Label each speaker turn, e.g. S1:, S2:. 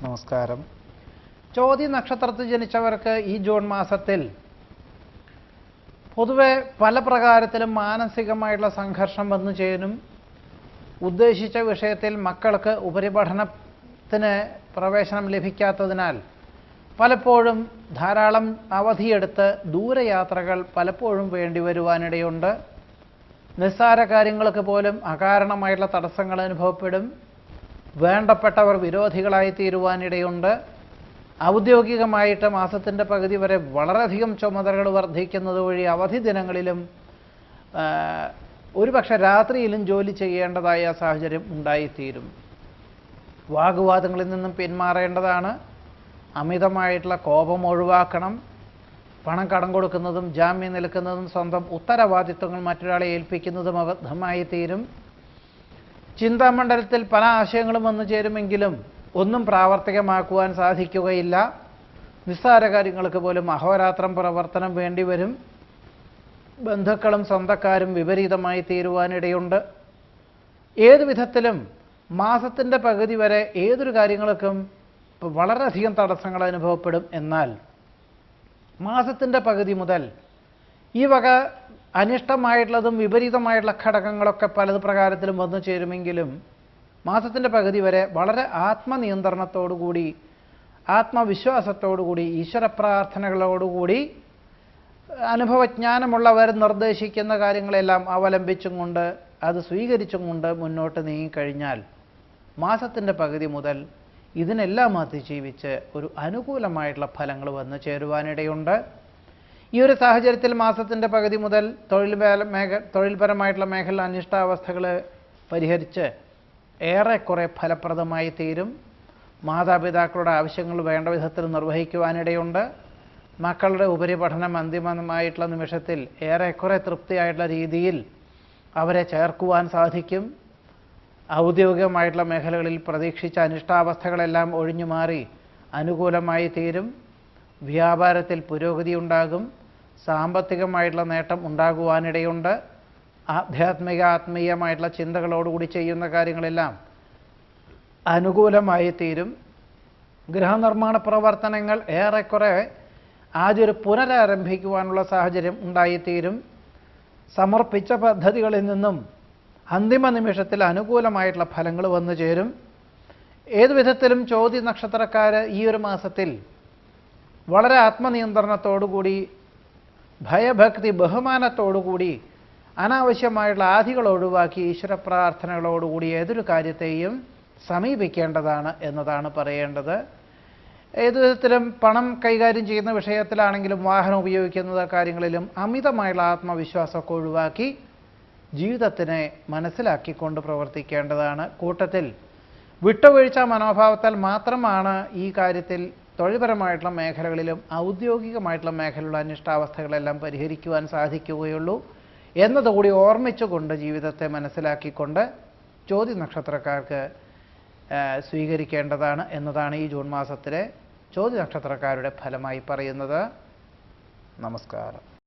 S1: നമസ്കാരം. ചോതി നക്ഷത്രത്തിൽ ജനിച്ചവർക്ക് ഈ ജൂൺ മാസത്തിൽ പൊതുവെ പല പ്രകാരത്തിലും മാനസികമായിട്ടുള്ള സംഘർഷം വന്നു ചേരും. ഉദ്ദേശിച്ച വിഷയത്തിൽ മക്കൾക്ക് ഉപരിപഠനത്തിന് പ്രവേശനം ലഭിക്കാത്തതിനാൽ പലപ്പോഴും ധാരാളം അവധിയെടുത്ത് ദൂരയാത്രകൾ പലപ്പോഴും വേണ്ടി വരുവാനിടയുണ്ട്. നിസ്സാര കാര്യങ്ങൾക്ക് പോലും അകാരണമായിട്ടുള്ള തടസ്സങ്ങൾ അനുഭവപ്പെടും. വേണ്ടപ്പെട്ടവർ വിരോധികളായി തീരുവാനിടയുണ്ട്. ഔദ്യോഗികമായിട്ട് മാസത്തിൻ്റെ പകുതി വരെ വളരെയധികം ചുമതലകൾ വർദ്ധിക്കുന്നത് വഴി അവധി ദിനങ്ങളിലും ഒരുപക്ഷെ രാത്രിയിലും ജോലി ചെയ്യേണ്ടതായ സാഹചര്യം ഉണ്ടായിത്തീരും. വാഗ്വാദങ്ങളിൽ നിന്നും പിന്മാറേണ്ടതാണ്. അമിതമായിട്ടുള്ള കോപം ഒഴിവാക്കണം. പണം കടം കൊടുക്കുന്നതും ജാമ്യം നിൽക്കുന്നതും സ്വന്തം ഉത്തരവാദിത്വങ്ങൾ മറ്റൊരാളെ ഏൽപ്പിക്കുന്നതും അബദ്ധമായി തീരും. ചിന്താമണ്ഡലത്തിൽ പല ആശയങ്ങളും വന്നു ചേരുമെങ്കിലും ഒന്നും പ്രാവർത്തികമാക്കുവാൻ സാധിക്കുകയില്ല. നിസ്സാര കാര്യങ്ങൾക്ക് പോലും അഹോരാത്രം പ്രവർത്തനം വേണ്ടിവരും. ബന്ധുക്കളും സ്വന്തക്കാരും വിപരീതമായി തീരുവാനിടയുണ്ട്. ഏതു വിധത്തിലും മാസത്തിൻ്റെ പകുതി വരെ ഏതൊരു കാര്യങ്ങൾക്കും വളരെയധികം തടസ്സങ്ങൾ അനുഭവപ്പെടും. എന്നാൽ മാസത്തിൻ്റെ പകുതി മുതൽ ഈ വക അനിഷ്ടമായിട്ടുള്ളതും വിപരീതമായിട്ടുള്ള ഘടകങ്ങളൊക്കെ പല പ്രകാരത്തിലും വന്നു ചേരുമെങ്കിലും മാസത്തിൻ്റെ പകുതി വരെ വളരെ ആത്മനിയന്ത്രണത്തോടുകൂടി, ആത്മവിശ്വാസത്തോടുകൂടി, ഈശ്വര പ്രാർത്ഥനകളോടുകൂടി അനുഭവജ്ഞാനമുള്ളവർ നിർദ്ദേശിക്കുന്ന കാര്യങ്ങളെല്ലാം അവലംബിച്ചും കൊണ്ട് അത് സ്വീകരിച്ചും കൊണ്ട് മുന്നോട്ട് നീങ്ങിക്കഴിഞ്ഞാൽ മാസത്തിൻ്റെ പകുതി മുതൽ ഇതിനെല്ലാം അതിജീവിച്ച് ഒരു അനുകൂലമായിട്ടുള്ള ഫലങ്ങൾ വന്നു ചേരുവാനിടയുണ്ട്. ഈ ഒരു സാഹചര്യത്തിൽ മാസത്തിൻ്റെ പകുതി മുതൽ തൊഴിൽപരമായിട്ടുള്ള മേഖല അനിഷ്ടാവസ്ഥകൾ പരിഹരിച്ച് ഏറെക്കുറെ ഫലപ്രദമായി തീരും. മാതാപിതാക്കളുടെ ആവശ്യങ്ങൾ വേണ്ട വിധത്തിൽ നിർവഹിക്കുവാനിടയുണ്ട്. മക്കളുടെ ഉപരിപഠനം അന്തിമമായിട്ടുള്ള നിമിഷത്തിൽ ഏറെക്കുറെ തൃപ്തിയായിട്ടുള്ള രീതിയിൽ അവരെ ചേർക്കുവാൻ സാധിക്കും. ഔദ്യോഗികമായിട്ടുള്ള മേഖലകളിൽ പ്രതീക്ഷിച്ച അനിഷ്ടാവസ്ഥകളെല്ലാം ഒഴിഞ്ഞുമാറി അനുകൂലമായി തീരും. വ്യാപാരത്തിൽ പുരോഗതി ഉണ്ടാകും. സാമ്പത്തികമായിട്ടുള്ള നേട്ടം ഉണ്ടാകുവാനിടയുണ്ട്. ആത്മീയമായിട്ടുള്ള ചിന്തകളോടുകൂടി ചെയ്യുന്ന കാര്യങ്ങളെല്ലാം അനുകൂലമായി തീരും. ഗൃഹനിർമ്മാണ പ്രവർത്തനങ്ങൾ ഏറെക്കുറെ ആദ്യം പുനരാരംഭിക്കുവാനുള്ള സാഹചര്യം ഉണ്ടായിത്തീരും. സമർപ്പിച്ച പദ്ധതികളിൽ നിന്നും അന്തിമ നിമിഷത്തിൽ അനുകൂലമായിട്ടുള്ള ഫലങ്ങൾ വന്നു ചേരും. ഏതു വിധത്തിലും ചോതി നക്ഷത്രക്കാർ ഈ ഒരു മാസത്തിൽ വളരെ ആത്മനിയന്ത്രണത്തോടുകൂടി, ഭയഭക്തി ബഹുമാനത്തോടുകൂടി, അനാവശ്യമായിട്ടുള്ള ആധികൾ ഒഴിവാക്കി ഈശ്വര പ്രാർത്ഥനകളോടുകൂടി ഏതൊരു കാര്യത്തെയും സമീപിക്കേണ്ടതാണ് എന്നതാണ് പറയേണ്ടത്. ഏതു വിധത്തിലും പണം കൈകാര്യം ചെയ്യുന്ന വിഷയത്തിലാണെങ്കിലും വാഹനം ഉപയോഗിക്കുന്ന കാര്യങ്ങളിലും അമിതമായുള്ള ആത്മവിശ്വാസമൊക്കെ ഒഴിവാക്കി ജീവിതത്തിനെ മനസ്സിലാക്കിക്കൊണ്ട് പ്രവർത്തിക്കേണ്ടതാണ്. കൂട്ടത്തിൽ വിട്ടുവീഴ്ച മനോഭാവത്താൽ മാത്രമാണ് ഈ കാര്യത്തിൽ തൊഴിൽപരമായിട്ടുള്ള മേഖലകളിലും ഔദ്യോഗികമായിട്ടുള്ള മേഖലയിലുള്ള അനിഷ്ടാവസ്ഥകളെല്ലാം പരിഹരിക്കുവാൻ സാധിക്കുകയുള്ളൂ എന്നതുകൂടി ഓർമ്മിച്ചുകൊണ്ട് ജീവിതത്തെ മനസ്സിലാക്കിക്കൊണ്ട് ചോതി നക്ഷത്രക്കാർക്ക് സ്വീകരിക്കേണ്ടതാണ് എന്നതാണ് ഈ ജൂൺ മാസത്തിലെ ചോതി നക്ഷത്രക്കാരുടെ ഫലമായി പറയുന്നത്. നമസ്കാരം.